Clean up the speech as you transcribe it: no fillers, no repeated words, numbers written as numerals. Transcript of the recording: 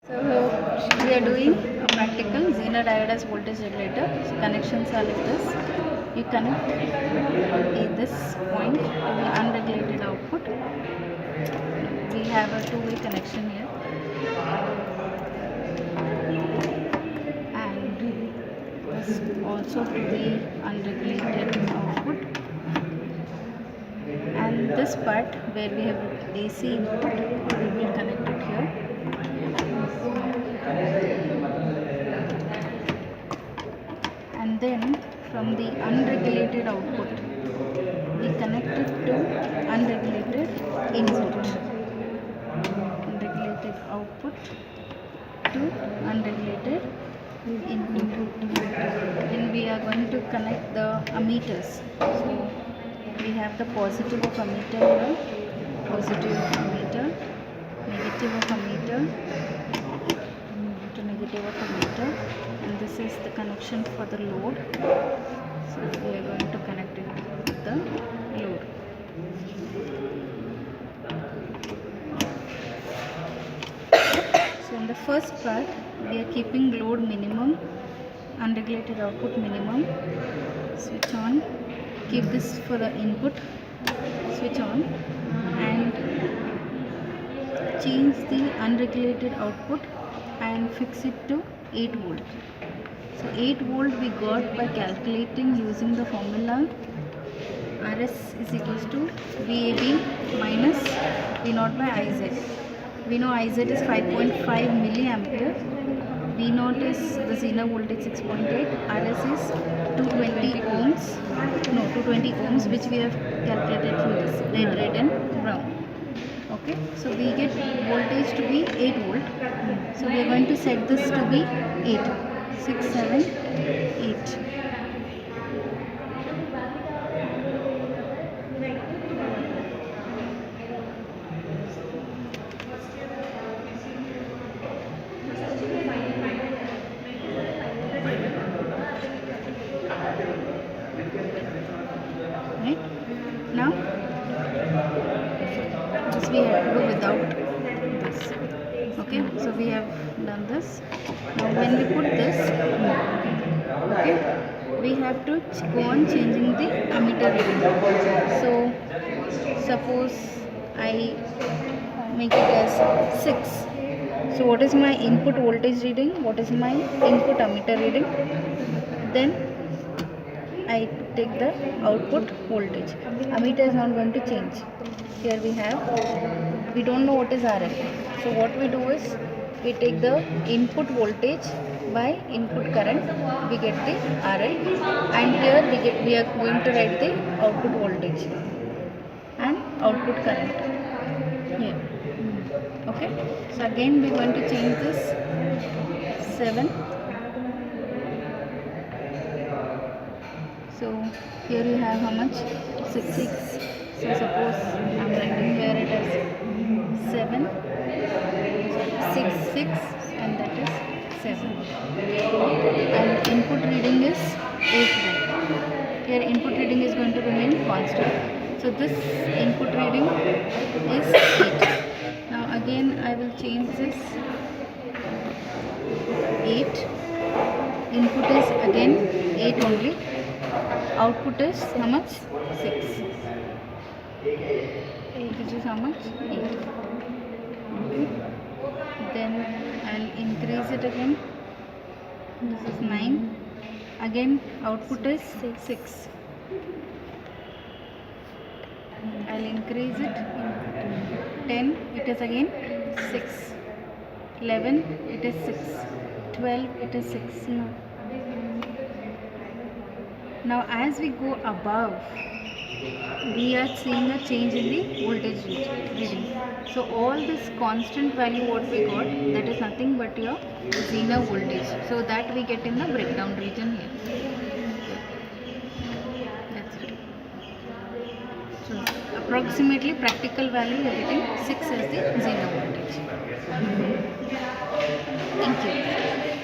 So we are doing a practical Zener Diode voltage regulator. So connections are like this. You connect this point to the unregulated output. We have a two-way connection here, and this also to the unregulated output. And this part where we have AC input, we will connect it here. And then from the unregulated output we connect it to unregulated input. Unregulated output to unregulated input. Then we are going to connect the ammeters. So we have the positive of ammeter here, positive of ammeter, negative of ammeter, to negative of ammeter, and this is the connection for the load. So we are going to connect it with the load. So in the first part we are keeping load minimum, unregulated output minimum, switch on, keep this for the input, switch on, and change the unregulated output and fix it to 8 volt. So 8 volt we got by calculating using the formula Rs is equals to VAB minus V0 by Iz. We know Iz is 5.5 milliampere, V0 is the Zener voltage 6.8, Rs is 220 ohms, 220 ohms, which we have calculated from this red and brown. Okay, so we get voltage to be 8 volt. So we are going to set this to be 8, 6, 7, 8. Right? Now this we have to do without this. Okay, so we have done this. Now when we put this, okay, we have to go on changing the ammeter reading. So suppose I make it as 6. So what is my input voltage reading? What is my input ammeter reading? Then I take the output voltage. Ammeter is not going to change. Here we don't know what is RL. So what we do is we take the input voltage by input current, we get the RL, and here we are going to write the output voltage and output current here. Okay, so again we are going to change this 7. So here you have how much? 6. So suppose I am writing here it as 7, 6, and that is 7. And input reading is 8 volt. Here input reading is going to remain constant. So this input reading is 8. Now again I will change this 8. Input is again 8 only. Output is how much? 6. This is how much? 8. Okay. Then I'll increase it again. This is 9. Again output is 6. I'll increase it. 10. It is again 6. 11. It is 6. 12. It is 6. Now as we go above, we are seeing a change in the voltage reading. So all this constant value what we got, that is nothing but your Zener voltage. So that we get in the breakdown region here. That's it. So approximately practical value we are getting 6 as the Zener voltage. Thank you.